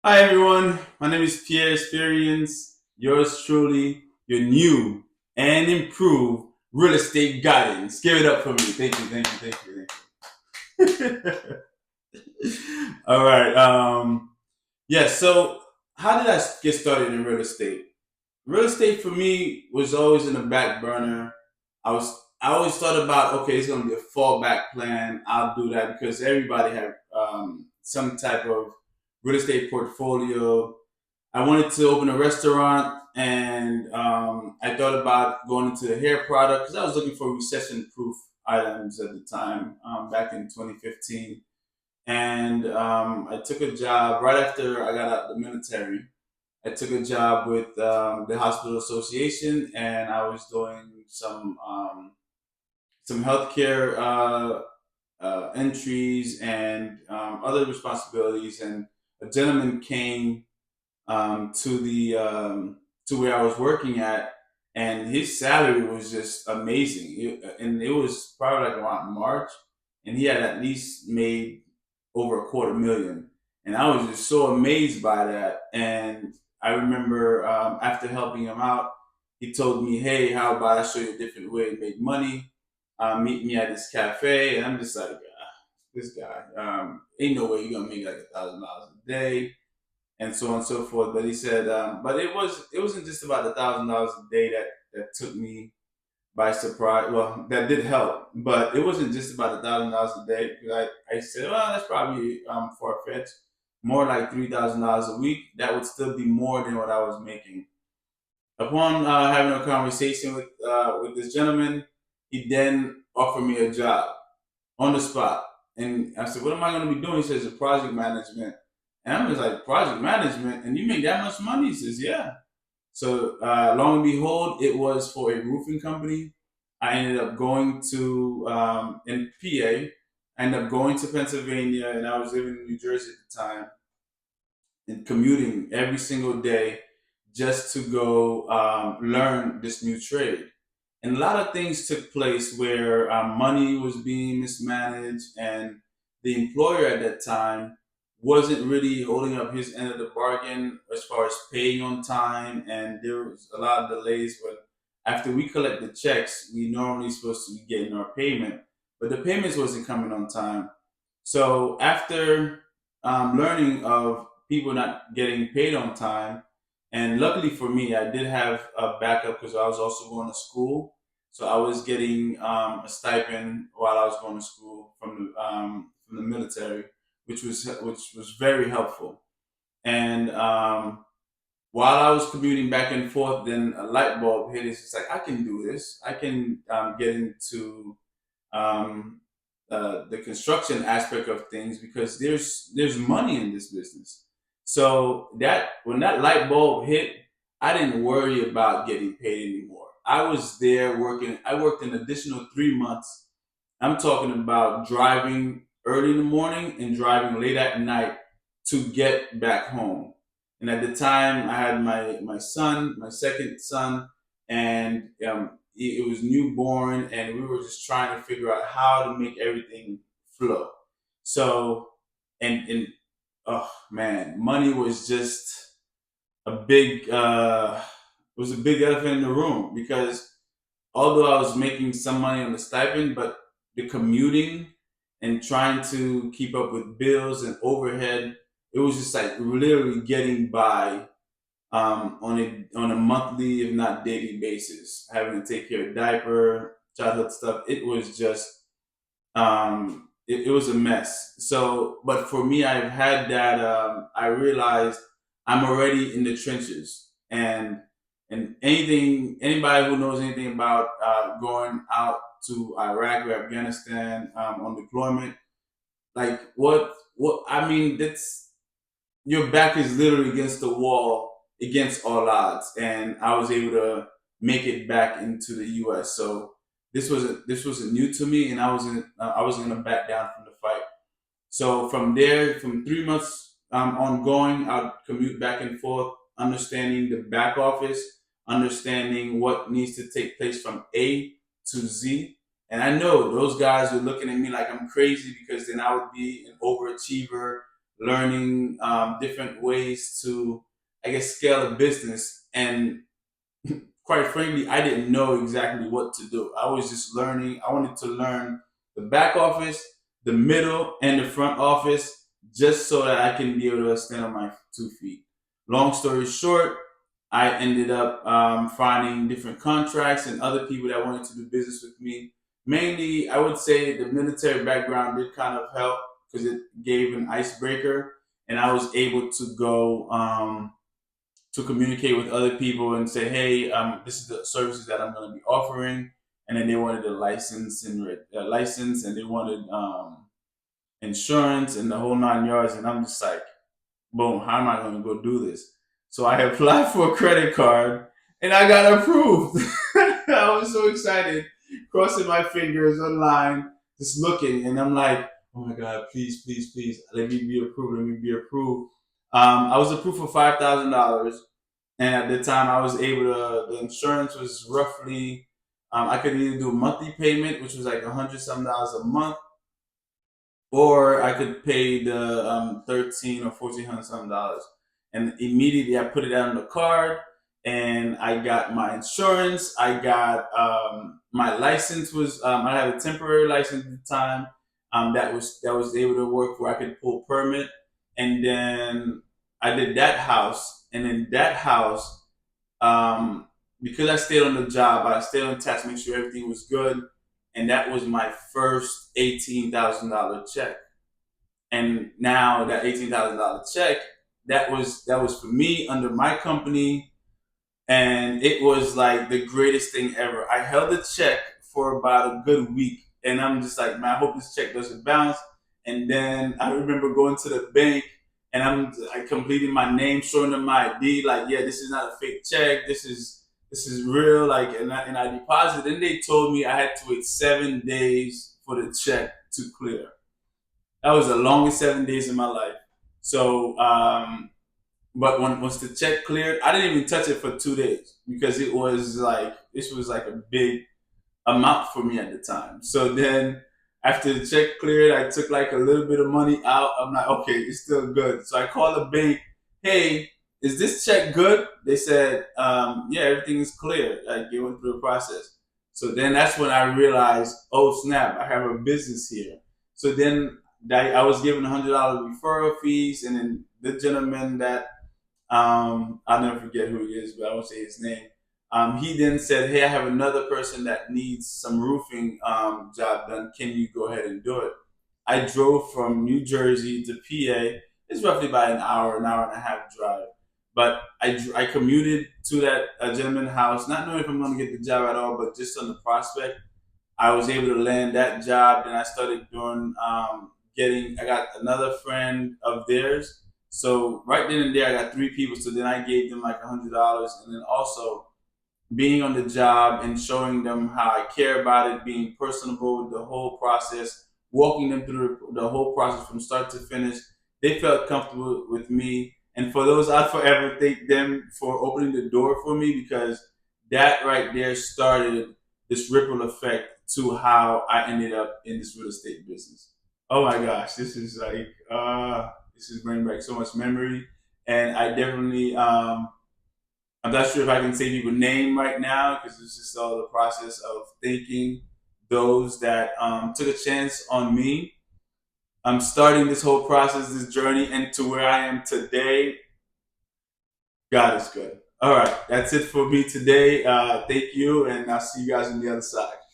Hi everyone, my name is Pierre Experience, yours truly, your new and improved real estate guidance. Give it up for me. Thank you, thank you, thank you, thank you. All right. So how did I get started in real estate? Real estate for me was always in the back burner. I always thought about, okay, it's gonna be a fallback plan. I'll do that because everybody had some type of real estate portfolio. I wanted to open a restaurant, and I thought about going into the hair product because I was looking for recession-proof items at the time, back in 2015. And I took a job right after I got out of the military. I took a job with the hospital association, and I was doing some healthcare entries and other responsibilities. And a gentleman came to where I was working at, and his salary was just amazing. And it was probably like around March, and he had at least made over a quarter million, and I was just so amazed by that. And I remember after helping him out, he told me, "Hey, how about I show you a different way to make money? Meet me at this cafe." And I'm just like, this guy, ain't no way you're gonna make like $1,000 a day and so on and so forth. But he said, but it wasn't just about $1,000 a day that took me by surprise. Well, that did help, but it wasn't just about $1,000 a day. I said, well, that's probably far fetched. More like $3,000 a week. That would still be more than what I was making. Upon having a conversation with this gentleman, he then offered me a job on the spot. And I said, "What am I going to be doing?" He says, "Project management." And I'm just like, "Project management? And you make that much money?" He says, "Yeah." So long and behold, it was for a roofing company. I ended up going to in PA. I ended up going to Pennsylvania, and I was living in New Jersey at the time, and commuting every single day just to go learn this new trade. And a lot of things took place where money was being mismanaged, and the employer at that time wasn't really holding up his end of the bargain as far as paying on time, and there was a lot of delays. But after we collect the checks, we normally supposed to be getting our payment, but the payments wasn't coming on time. So after learning of people not getting paid on time, and luckily for me, I did have a backup because I was also going to school. So I was getting a stipend while I was going to school from the military, which was very helpful. And while I was commuting back and forth, then a light bulb hit. It's just like, I can do this. I can get into um, the construction aspect of things because there's money in this business. So that when that light bulb hit, I didn't worry about getting paid anymore. I was there working. I worked an additional 3 months. I'm talking about driving early in the morning and driving late at night to get back home. And at the time, I had my son, my second son, and it was newborn, and we were just trying to figure out how to make everything flow. So, and oh man, money was just a big was a big elephant in the room because although I was making some money on the stipend, but the commuting and trying to keep up with bills and overhead, it was just like literally getting by on a monthly, if not daily basis, having to take care of diaper, childhood stuff. It was just it was a mess. So, but for me, I've had that. I realized I'm already in the trenches, and anybody who knows anything about going out to Iraq or Afghanistan on deployment, like what I mean, that's your back is literally against the wall against all odds, and I was able to make it back into the U.S. So this wasn't new to me, and I wasn't gonna back down from the fight. So from there, from 3 months ongoing, I'd commute back and forth, understanding the back office, understanding what needs to take place from A to Z. And I know those guys were looking at me like I'm crazy because then I would be an overachiever, learning different ways to, I guess, scale a business. And quite frankly, I didn't know exactly what to do. I was just learning. I wanted to learn the back office, the middle, and the front office, just so that I can be able to stand on my 2 feet. Long story short, I ended up finding different contracts and other people that wanted to do business with me. Mainly, I would say the military background did kind of help because it gave an icebreaker, and I was able to go to communicate with other people and say, hey, this is the services that I'm going to be offering. And then they wanted a license and license, and they wanted insurance and the whole 9 yards. And I'm just like, boom, how am I going to go do this? So I applied for a credit card, and I got approved. I was so excited, crossing my fingers online, just looking, and I'm like, oh my God, please, please, please, let me be approved. Let me be approved. I was approved for $5,000, and at the time, I was able to. The insurance was roughly, I could either do a monthly payment, which was like $100 a month, or I could pay the 13 or 1400 dollars. And immediately I put it on the card, and I got my insurance. I got my license was I have a temporary license at the time that was able to work where I could pull permit, and then I did that house, and in that house, because I stayed on the job, I stayed on task, make sure everything was good, and that was my first $18,000 check. And now that $18,000 check, that was for me under my company, and it was like the greatest thing ever. I held the check for about a good week, and I'm just like, man, I hope this check doesn't bounce. And then I remember going to the bank, and I completing my name, showing them my ID, like, yeah, this is not a fake check. This is real. Like, and I deposited. And they told me I had to wait 7 days for the check to clear. That was the longest 7 days of my life. So, but once the check cleared, I didn't even touch it for 2 days because it was like this was like a big amount for me at the time. So then after the check cleared, I took like a little bit of money out. I'm like, okay, it's still good. So I called the bank, hey, is this check good? They said, yeah, everything is clear. Like it went through the process. So then that's when I realized, oh snap, I have a business here. So then I was given $100 referral fees, and then the gentleman that I'll never forget who he is, but I won't say his name. He then said, "Hey, I have another person that needs some roofing job done. Can you go ahead and do it?" I drove from New Jersey to PA. It's roughly about an hour and a half drive. But I commuted to that gentleman's house, not knowing if I'm going to get the job at all, but just on the prospect. I was able to land that job. Then I started doing I got another friend of theirs. So right then and there, I got three people. So then I gave them like $100, and then also being on the job and showing them how I care about it, being personable with the whole process, walking them through the whole process from start to finish. They felt comfortable with me. And for those, I forever thank them for opening the door for me, because that right there started this ripple effect to how I ended up in this real estate business. Oh my gosh, this is bringing back so much memory, and I definitely I'm not sure if I can say people's name right now because it's just all the process of thanking those that took a chance on me. I'm starting this whole process, this journey, and to where I am today. God is good. All right, that's it for me today. Thank you, and I'll see you guys on the other side.